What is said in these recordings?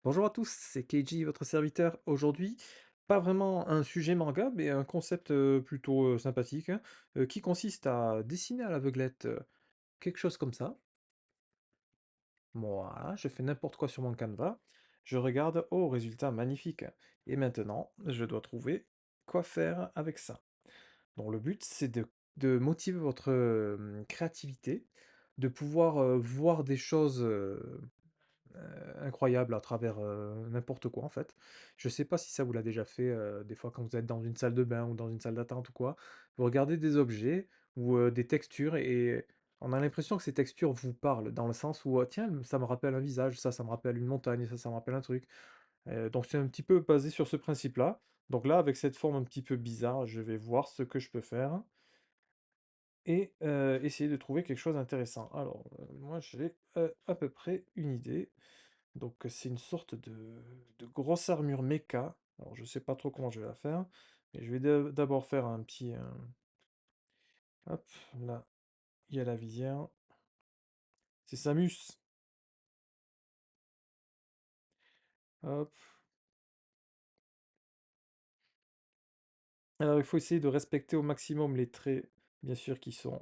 Bonjour à tous, c'est Keiji, votre serviteur. Aujourd'hui, pas vraiment un sujet manga, mais un concept plutôt sympathique, hein, qui consiste à dessiner à l'aveuglette quelque chose comme ça. Voilà, je fais n'importe quoi sur mon canevas. Je regarde, oh, résultat magnifique. Et maintenant, je dois trouver quoi faire avec ça. Donc le but, c'est de motiver votre créativité, de pouvoir voir des choses incroyable à travers, n'importe quoi, en fait. Je sais pas si ça vous l'a déjà fait, des fois quand vous êtes dans une salle de bain ou dans une salle d'attente ou quoi, vous regardez des objets ou, des textures et on a l'impression que ces textures vous parlent, dans le sens où, «Tiens, ça me rappelle un visage, ça me rappelle une montagne, ça me rappelle un truc». Donc c'est un petit peu basé sur ce principe-là. Donc là, avec cette forme un petit peu bizarre, je vais voir ce que je peux faire et essayer de trouver quelque chose d'intéressant. Alors, moi j'ai, à peu près une idée. Donc c'est une sorte de grosse armure méca. Alors je sais pas trop comment je vais la faire, mais je vais d'abord faire un petit... hop, là, il y a la visière. C'est Samus. Hop. Alors il faut essayer de respecter au maximum les traits, bien sûr, qui sont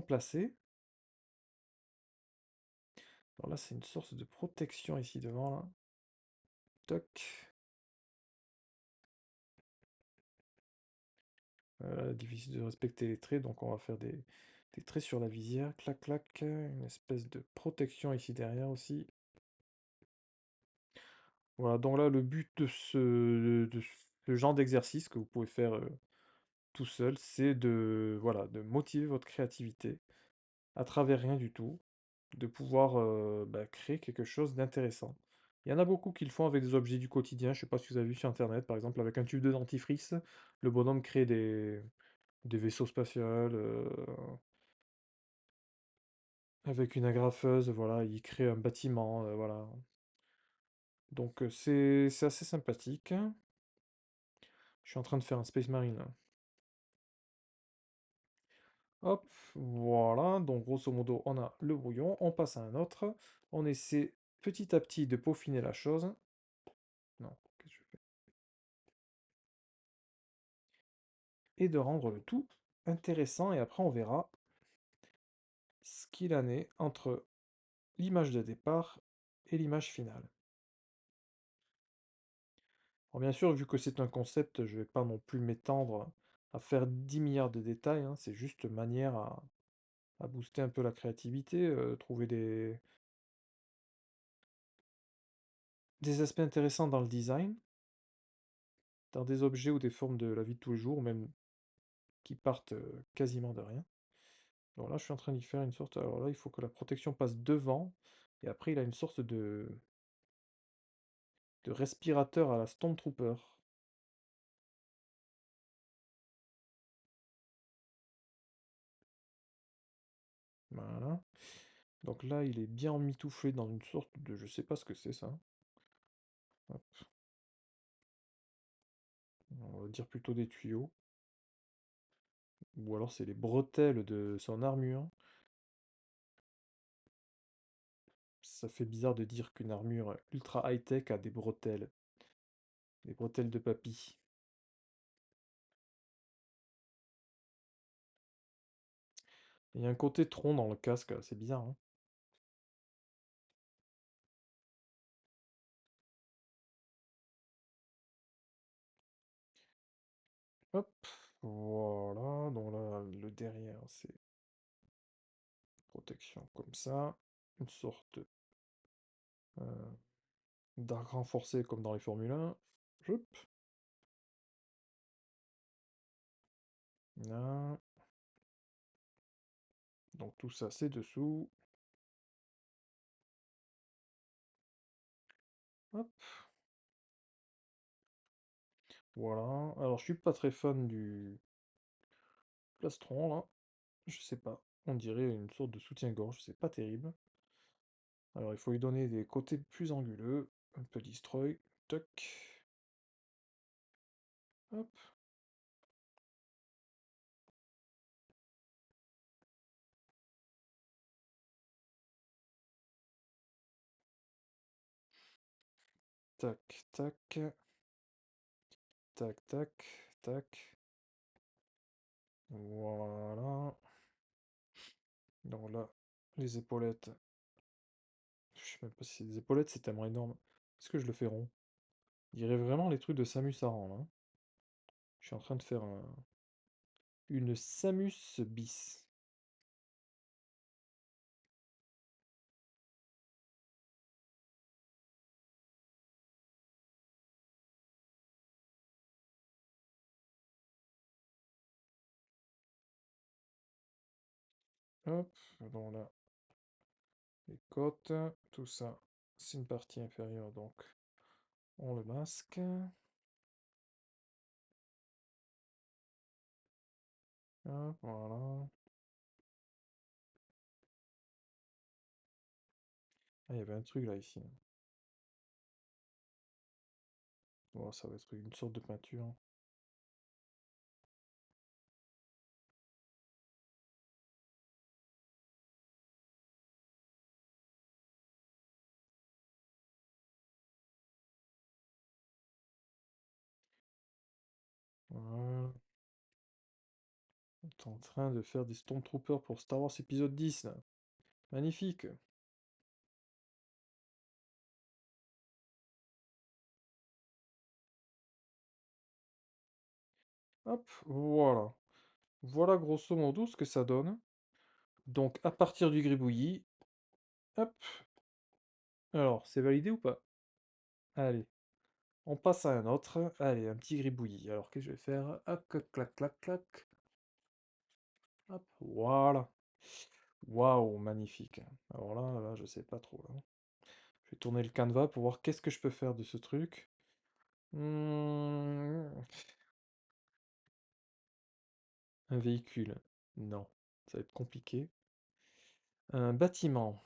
placés. Alors là, c'est une source de protection ici devant, là. Toc. Difficile de respecter les traits, donc on va faire des traits sur la visière. Clac, clac. Une espèce de protection ici derrière aussi. Voilà, donc là, le but de ce genre d'exercice que vous pouvez faire tout seul, c'est de, voilà, de motiver votre créativité à travers rien du tout, de pouvoir créer quelque chose d'intéressant. Il y en a beaucoup qui le font avec des objets du quotidien. Je sais pas si vous avez vu sur Internet, par exemple, avec un tube de dentifrice, le bonhomme crée des vaisseaux spatials, avec une agrafeuse, voilà, il crée un bâtiment, voilà. Donc c'est assez sympathique. Je suis en train de faire un Space Marine, là. Hop, voilà, donc grosso modo, on a le brouillon, on passe à un autre, on essaie petit à petit de peaufiner la chose. Non, qu'est-ce que je fais? Et de rendre le tout intéressant, et après on verra ce qu'il en est entre l'image de départ et l'image finale. Alors bien sûr, vu que c'est un concept, je vais pas non plus m'étendre à faire 10 milliards de détails, hein, c'est juste manière à booster un peu la créativité, trouver des aspects intéressants dans le design, dans des objets ou des formes de la vie de tous les jours, ou même qui partent quasiment de rien. Alors là, je suis en train d'y faire une sorte... Alors là, il faut que la protection passe devant, et après, il a une sorte de respirateur à la Stormtrooper. Voilà. Donc là, il est bien emmitouflé dans une sorte de... Je sais pas ce que c'est ça. Hop. On va dire plutôt des tuyaux. Ou alors c'est les bretelles de son armure. Ça fait bizarre de dire qu'une armure ultra high-tech a des bretelles de papy. Il y a un côté tronc dans le casque, c'est bizarre, hein. Hop, voilà, donc là, le derrière, c'est protection comme ça, une sorte euh, d'arc renforcé comme dans les Formule 1. Hop, là, donc tout ça, c'est dessous. Hop, voilà. Alors, je suis pas très fan du plastron, là. Je sais pas, on dirait une sorte de soutien-gorge, c'est pas terrible. Alors, il faut lui donner des côtés plus anguleux, un peu destroy, toc, hop. Tac, tac, tac, tac, tac. Voilà. Donc là, les épaulettes. Je sais même pas si c'est des épaulettes, c'est tellement énorme. Est-ce que je le fais rond? Il dirait vraiment les trucs de Samus Aran, là. Je suis en train de faire une Samus bis. Hop, donc là, les côtes, tout ça, c'est une partie inférieure, donc on le masque. Hop, voilà. Ah, il y avait un truc là, ici. Bon, ça va être une sorte de peinture. Voilà. On est en train de faire des Stormtroopers pour Star Wars épisode 10, là. Magnifique. Hop, voilà. Voilà grosso modo ce que ça donne. Donc, à partir du gribouillis, hop. Alors, c'est validé ou pas? Allez, on passe à un autre. Allez, un petit gribouillis. Alors, qu'est-ce que je vais faire? Hop, clac, clac, clac, clac. Hop, voilà. Waouh, magnifique. Alors là, je sais pas trop, là. Je vais tourner le canevas pour voir qu'est-ce que je peux faire de ce truc. Hmm, un véhicule. Non, ça va être compliqué. Un bâtiment.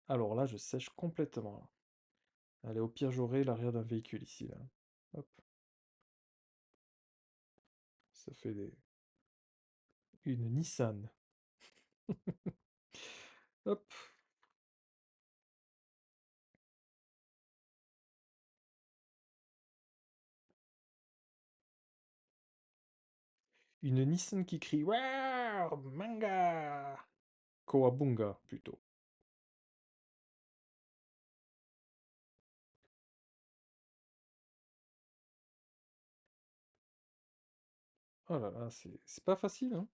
Alors là, je sèche complètement, là. Allez, au pire, j'aurai l'arrière d'un véhicule ici, là. Hop, ça fait une Nissan. Hop, une Nissan qui crie Waouh, manga! Kawabunga, plutôt. Oh là là, c'est pas facile, hein.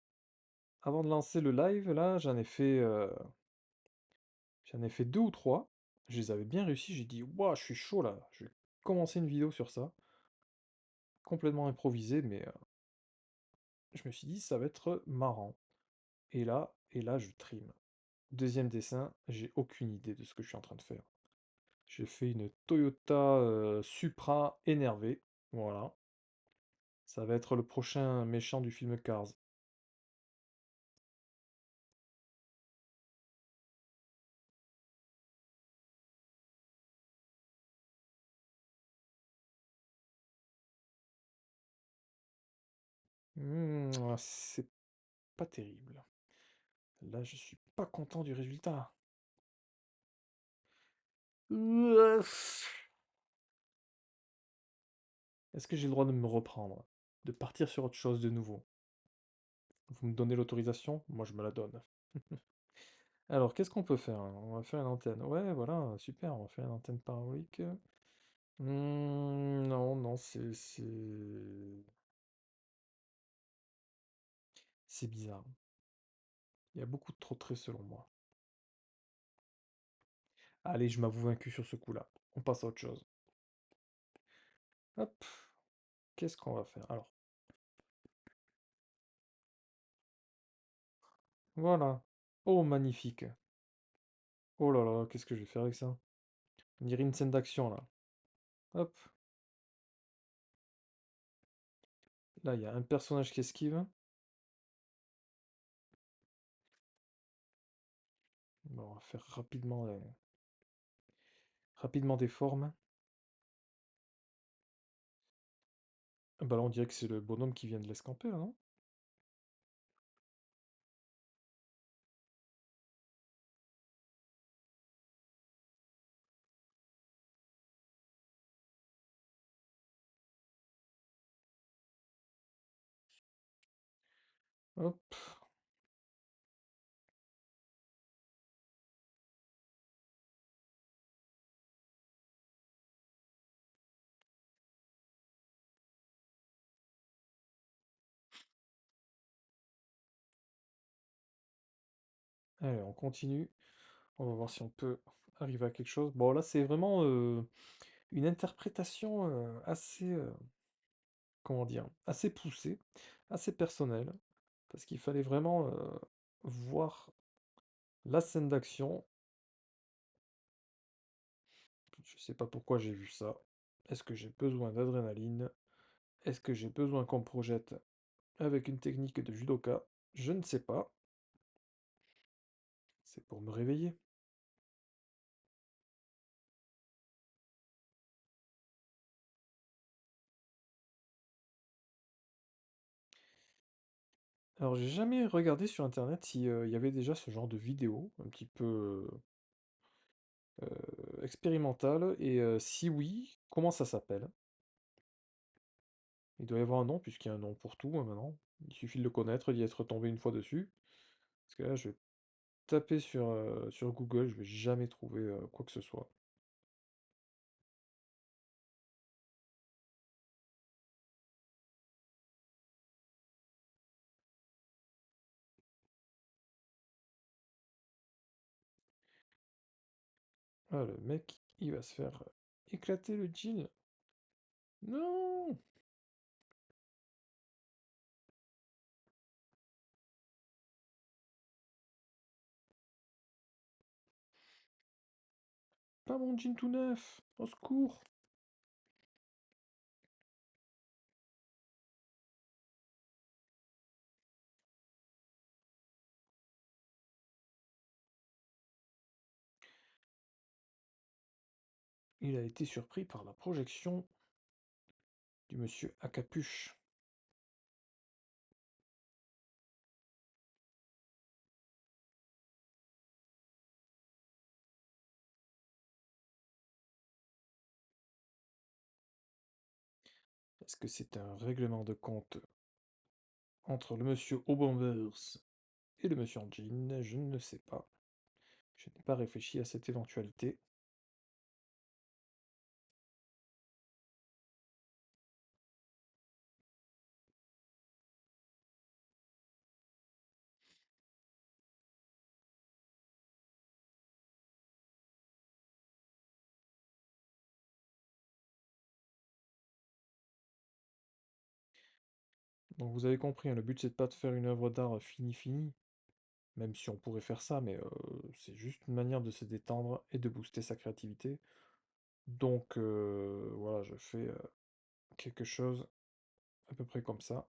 Avant de lancer le live, là, j'en ai fait deux ou trois. Je les avais bien réussi. J'ai dit, waouh, je suis chaud là. Je vais commencer une vidéo sur ça. Complètement improvisé, mais je me suis dit, ça va être marrant. Et là, je trime. Deuxième dessin, j'ai aucune idée de ce que je suis en train de faire. J'ai fait une Toyota Supra énervée. Voilà. Ça va être le prochain méchant du film Cars. C'est pas terrible. Là, je suis pas content du résultat. Est-ce que j'ai le droit de me reprendre? De partir sur autre chose de nouveau? Vous me donnez l'autorisation? Moi, je me la donne. Alors, qu'est-ce qu'on peut faire, hein? On va faire une antenne. Ouais, voilà, super, on va faire une antenne parabolique. Non, non, c'est bizarre. Il y a beaucoup de trop de traits selon moi. Allez, je m'avoue vaincu sur ce coup-là. On passe à autre chose. Hop, qu'est-ce qu'on va faire? Alors, voilà. Oh, magnifique. Oh là là, qu'est-ce que je vais faire avec ça? On dirait une scène d'action, là. Hop, là, il y a un personnage qui esquive. Bon, on va faire rapidement des formes. Ah bah là, on dirait que c'est le bonhomme qui vient de l'escamper, là, non? Hop. Allez, on continue. On va voir si on peut arriver à quelque chose. Bon, là, c'est vraiment une interprétation assez, comment dire, assez poussée, assez personnelle, parce qu'il fallait vraiment voir la scène d'action. Je sais pas pourquoi j'ai vu ça. Est-ce que j'ai besoin d'adrénaline? Est-ce que j'ai besoin qu'on me projette avec une technique de judoka? Je ne sais pas. C'est pour me réveiller. Alors, j'ai jamais regardé sur internet si il y avait déjà ce genre de vidéo, un petit peu expérimentale, et si oui, comment ça s'appelle? Il doit y avoir un nom, puisqu'il y a un nom pour tout, hein, maintenant. Il suffit de le connaître, d'y être tombé une fois dessus. Parce que là, je vais taper sur Google, je vais jamais trouver quoi que ce soit. Ah, le mec, il va se faire éclater le jean. Non! Pas mon jean tout neuf! Au secours! Il a été surpris par la projection du monsieur à capuche. Est-ce que c'est un règlement de compte entre le monsieur au bombers et le monsieur en jean? Je ne sais pas. Je n'ai pas réfléchi à cette éventualité. Donc vous avez compris, hein, le but c'est de pas de faire une œuvre d'art finie, même si on pourrait faire ça, mais c'est juste une manière de se détendre et de booster sa créativité. Donc voilà, je fais quelque chose à peu près comme ça.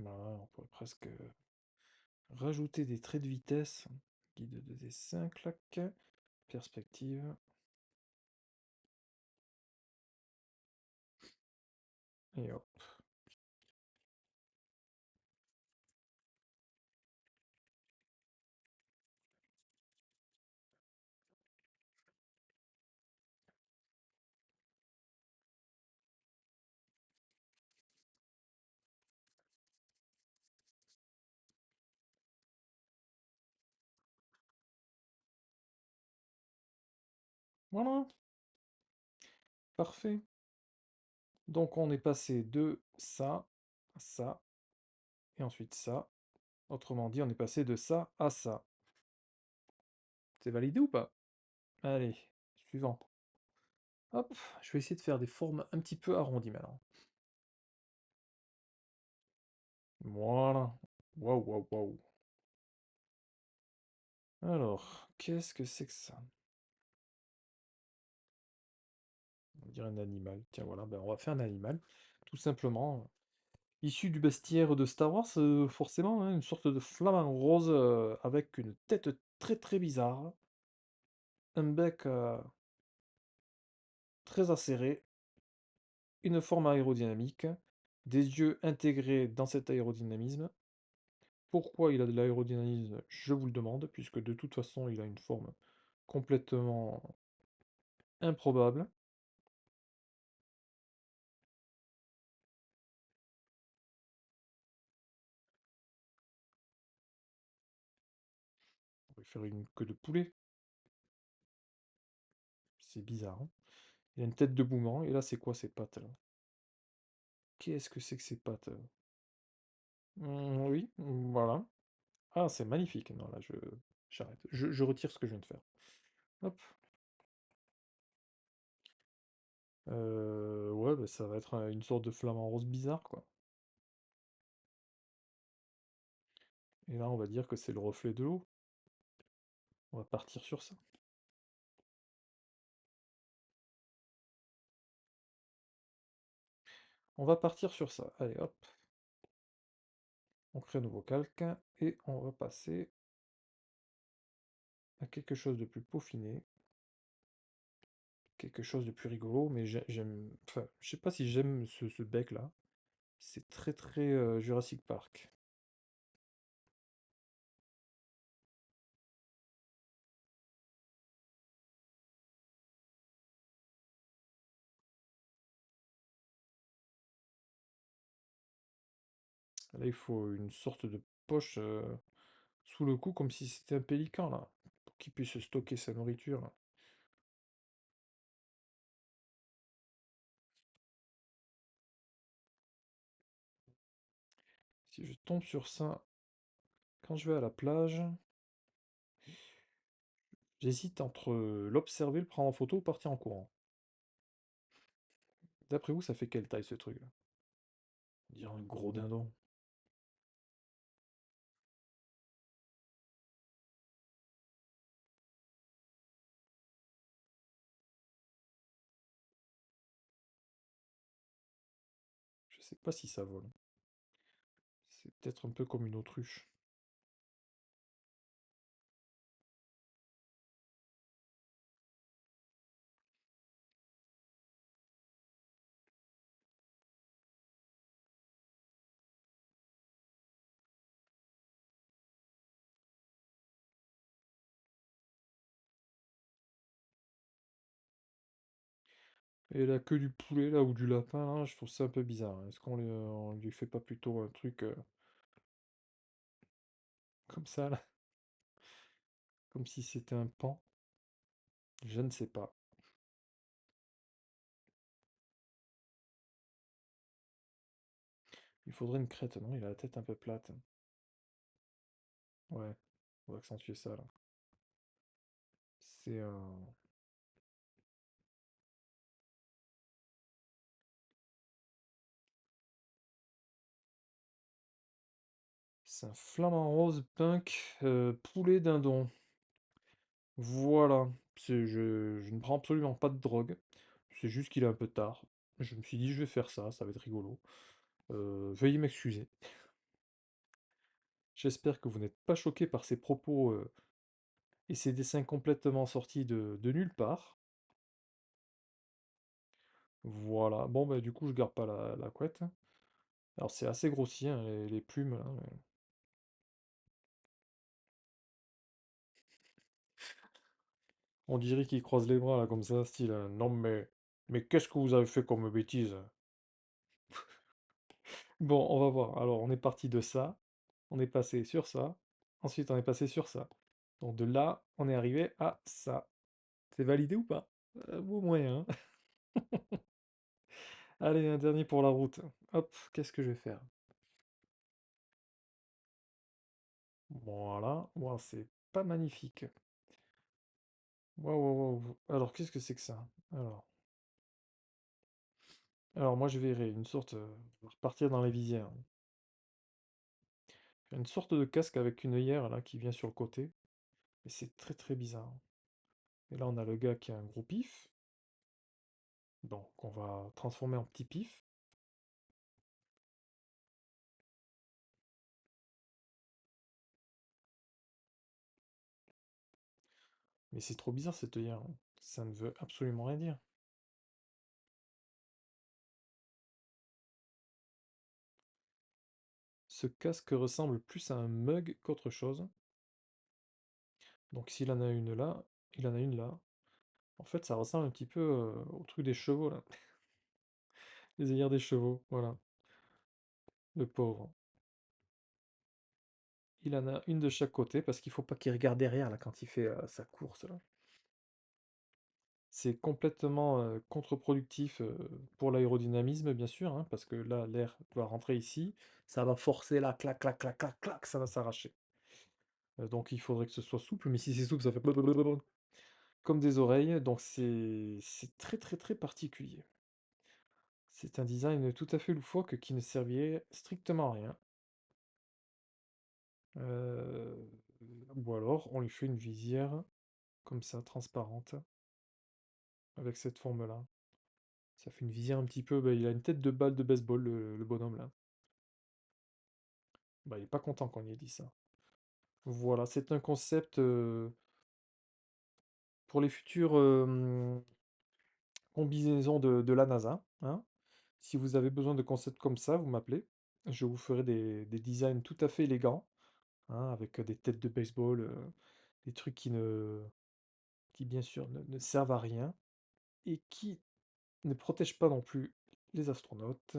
Voilà, on pourrait presque rajouter des traits de vitesse. Guide de dessin, clac, perspective, et hop. Voilà, parfait. Donc on est passé de ça à ça, et ensuite ça. Autrement dit, on est passé de ça à ça. C'est validé ou pas? Allez, suivant. Hop, je vais essayer de faire des formes un petit peu arrondies maintenant. Voilà. Waouh, waouh, waouh. Alors, qu'est-ce que c'est que ça? On dirait un animal. Tiens, voilà, ben on va faire un animal. Tout simplement. issu du bestiaire de Star Wars, forcément, hein, une sorte de flamant rose avec une tête très très bizarre, un bec très acéré, une forme aérodynamique, des yeux intégrés dans cet aérodynamisme. Pourquoi il a de l'aérodynamisme, je vous le demande, puisque de toute façon il a une forme complètement improbable. On va faire une queue de poulet, c'est bizarre, hein. Il a une tête de boomerang, et là c'est quoi ces pattes là? Qu'est-ce que c'est que ces pattes? Oui, voilà. Ah, c'est magnifique. Non, là, j'arrête. Je retire ce que je viens de faire. Hop. Ouais, bah, ça va être une sorte de flamant rose bizarre, quoi. Et là, on va dire que c'est le reflet de l'eau. On va partir sur ça. On va partir sur ça. Allez, hop. On crée un nouveau calque et on va passer à quelque chose de plus peaufiné, quelque chose de plus rigolo, mais j'aime... Enfin, je sais pas si j'aime ce bec-là. C'est très très Jurassic Park. Là, il faut une sorte de poche sous le cou, comme si c'était un pélican, là, pour qu'il puisse stocker sa nourriture, là. Si je tombe sur ça, quand je vais à la plage, j'hésite entre l'observer, le prendre en photo ou partir en courant. D'après vous, ça fait quelle taille ce truc-là? On dirait un gros dindon. Je sais pas si ça vole. C'est peut-être un peu comme une autruche. Et la queue du poulet, là, ou du lapin, là, je trouve ça un peu bizarre. Est-ce on lui fait pas plutôt un truc comme ça, là? Comme si c'était un pan? Je ne sais pas. Il faudrait une crête, non? Il a la tête un peu plate. Ouais, on va accentuer ça, là. C'est un... C'est un flamant rose punk poulet dindon. Voilà. Je ne prends absolument pas de drogue. C'est juste qu'il est un peu tard. Je me suis dit, je vais faire ça, ça va être rigolo. Veuillez m'excuser. J'espère que vous n'êtes pas choqués par ces propos et ces dessins complètement sortis de nulle part. Voilà. Bon, bah, du coup, je garde pas la couette. Alors, c'est assez grossier, hein, les plumes, là, on dirait qu'il croise les bras, là, comme ça, style, non, mais qu'est-ce que vous avez fait comme bêtise? Bon, on va voir. Alors, on est parti de ça, on est passé sur ça, ensuite on est passé sur ça. Donc de là, on est arrivé à ça. C'est validé ou pas? Beau moyen, hein. Allez, un dernier pour la route. Hop, qu'est-ce que je vais faire? Voilà, wow, c'est pas magnifique. Waouh, waouh, waouh. Alors, qu'est-ce que c'est que ça? Alors moi je verrai une sorte, repartir dans les visières. Une sorte de casque avec une œillère là qui vient sur le côté. Et c'est très très bizarre. Et là on a le gars qui a un gros pif. Donc on va transformer en petit pif. Mais c'est trop bizarre cette œillère, hein. Ça ne veut absolument rien dire. Ce casque ressemble plus à un mug qu'autre chose. Donc s'il en a une là, il en a une là. En fait, ça ressemble un petit peu au truc des chevaux là. Les œillères des chevaux, voilà. Le pauvre. Il en a une de chaque côté parce qu'il faut pas qu'il regarde derrière là quand il fait sa course là. C'est complètement contre-productif pour l'aérodynamisme bien sûr, hein, parce que là l'air doit rentrer ici, ça va forcer là, clac, clac, clac, clac, clac, ça va s'arracher. Donc il faudrait que ce soit souple, mais si c'est souple, ça fait blablabla comme des oreilles, donc c'est très très très particulier. C'est un design tout à fait loufoque qui ne servirait strictement à rien. Euh, ou alors on lui fait une visière comme ça, transparente, avec cette forme-là. Ça fait une visière un petit peu. Bah, il a une tête de balle de baseball, le bonhomme là. Bah, il est pas content quand il a dit ça. Voilà, c'est un concept pour les futures combinaisons de la NASA, hein. Si vous avez besoin de concepts comme ça, vous m'appelez. Je vous ferai des designs tout à fait élégants, hein, avec des têtes de baseball, des trucs qui bien sûr ne servent à rien et qui ne protègent pas non plus les astronautes.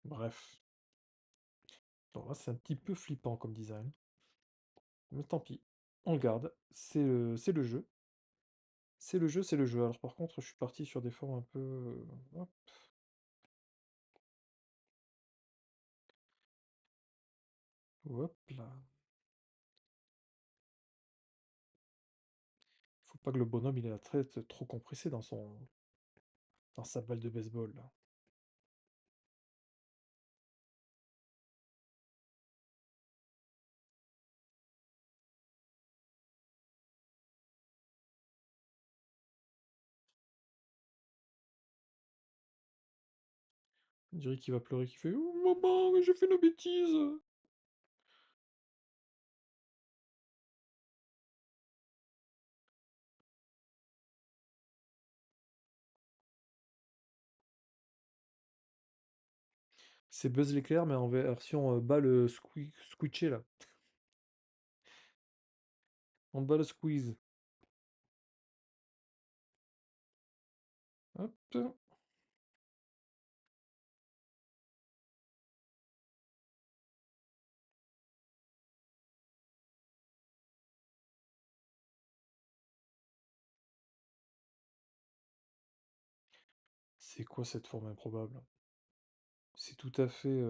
Bref, alors là c'est un petit peu flippant comme design, mais tant pis, on le garde. C'est le jeu. C'est le jeu, c'est le jeu. Alors par contre, je suis parti sur des formes un peu... hop, hop là. Faut pas que le bonhomme il ait la tête trop compressée dans sa balle de baseball là. On dirait qu'il va pleurer, qu'il fait «Oh maman, j'ai fait une bêtise!» C'est Buzz l'éclair, mais en version balle squitchée là. En balle squeeze. Hop. C'est quoi cette forme improbable? C'est tout à fait...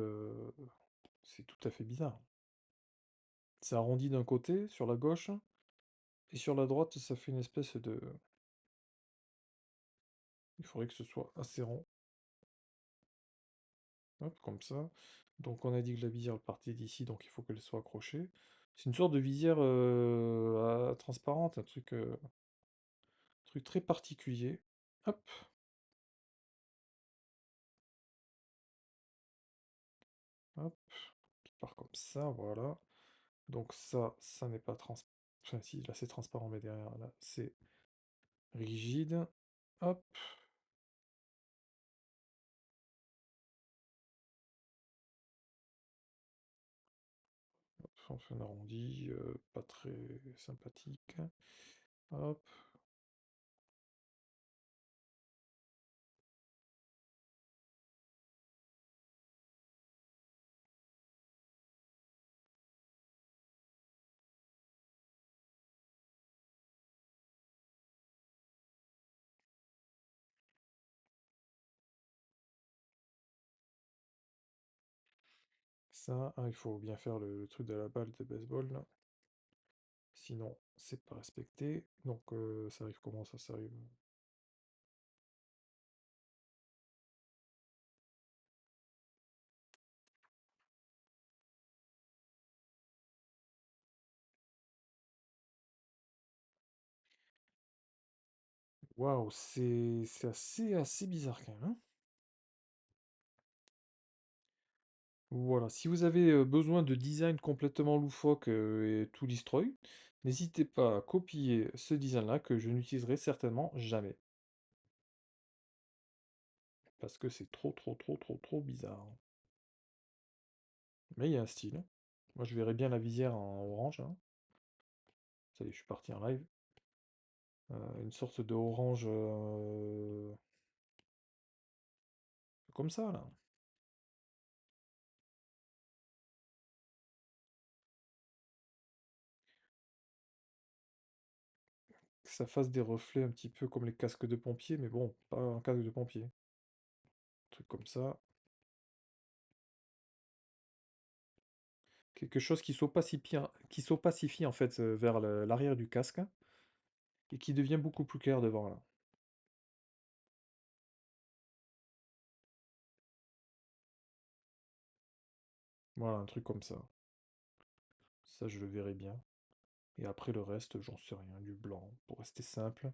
c'est tout à fait bizarre. C'est arrondi d'un côté, sur la gauche, et sur la droite, ça fait une espèce de... Il faudrait que ce soit assez rond. Hop, comme ça. Donc on a dit que la visière partait d'ici, donc il faut qu'elle soit accrochée. C'est une sorte de visière transparente, truc très particulier. Hop, hop, qui part comme ça, voilà. Donc ça n'est pas transparent. Enfin si, là c'est transparent, mais derrière, là, c'est rigide. Hop, hop, on fait un arrondi, pas très sympathique. Hop, ça, ah, il faut bien faire le truc de la balle de baseball, là. Sinon, c'est pas respecté. Donc, ça arrive comment ça? Ça arrive. Waouh, c'est assez bizarre quand même, hein. Voilà, si vous avez besoin de design complètement loufoque et tout destroy, N'hésitez pas à copier ce design-là que je n'utiliserai certainement jamais. Parce que c'est trop, trop, trop, trop, trop bizarre. Mais il y a un style. Moi, je verrais bien la visière en orange, hein. Ça y est, je suis parti en live. Une sorte de orange comme ça, là. Que ça fasse des reflets un petit peu comme les casques de pompiers, mais bon, pas un casque de pompier. Un truc comme ça. Quelque chose qui s'opacifie en fait vers l'arrière du casque et qui devient beaucoup plus clair devant là. Voilà, un truc comme ça. Ça, je le verrai bien. Et après le reste, j'en sais rien, du blanc, pour rester simple.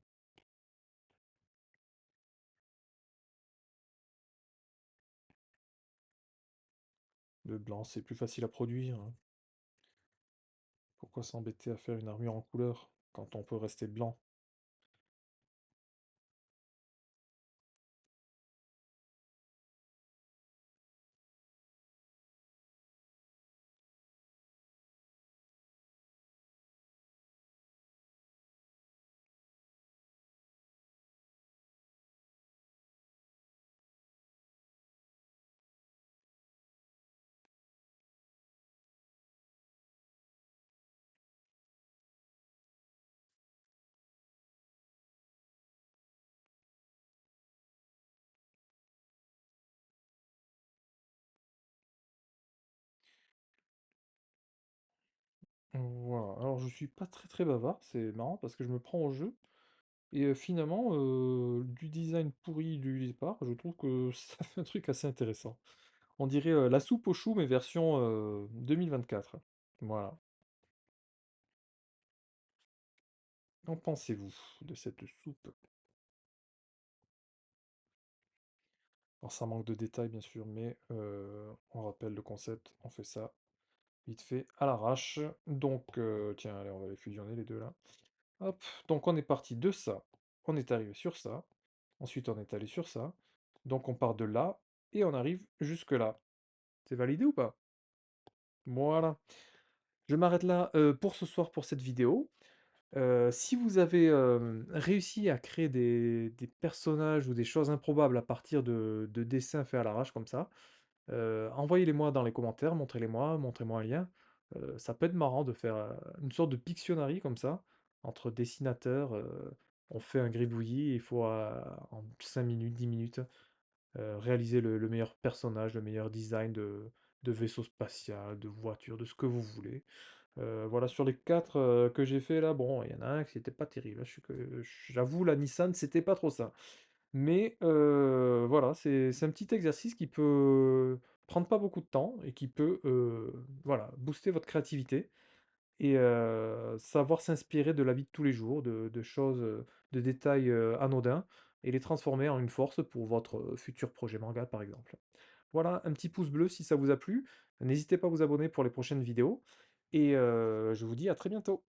Le blanc, c'est plus facile à produire, hein. Pourquoi s'embêter à faire une armure en couleur quand on peut rester blanc? Voilà, alors je suis pas très très bavard, c'est marrant parce que je me prends au jeu, et finalement, du design pourri du départ, je trouve que ça fait un truc assez intéressant. On dirait la soupe aux choux, mais version 2024. Voilà. Qu'en pensez-vous de cette soupe? Alors ça manque de détails bien sûr, mais on rappelle le concept, on fait ça vite fait à l'arrache. Donc tiens, allez, on va les fusionner les deux là. Hop, donc on est parti de ça, on est arrivé sur ça, ensuite on est allé sur ça, donc on part de là, et on arrive jusque là. C'est validé ou pas? Voilà. Je m'arrête là pour ce soir pour cette vidéo. Si vous avez réussi à créer des personnages ou des choses improbables à partir de dessins faits à l'arrache comme ça, envoyez-les-moi dans les commentaires, montrez-les-moi, montrez-moi un lien. Ça peut être marrant de faire, une sorte de Pictionary comme ça, entre dessinateurs, on fait un gribouillis, il faut, en 5 minutes, 10 minutes, réaliser le meilleur personnage, le meilleur design de vaisseau spatial, de voiture, de ce que vous voulez. Voilà, sur les 4 que j'ai fait là, bon, il y en a un qui était pas terrible, hein, j'avoue la Nissan, c'était pas trop ça. Mais voilà, c'est un petit exercice qui peut prendre pas beaucoup de temps et qui peut, voilà, booster votre créativité et savoir s'inspirer de la vie de tous les jours, de choses, de détails, anodins, et les transformer en une force pour votre, futur projet manga, par exemple. Voilà, un petit pouce bleu si ça vous a plu. N'hésitez pas à vous abonner pour les prochaines vidéos et je vous dis à très bientôt.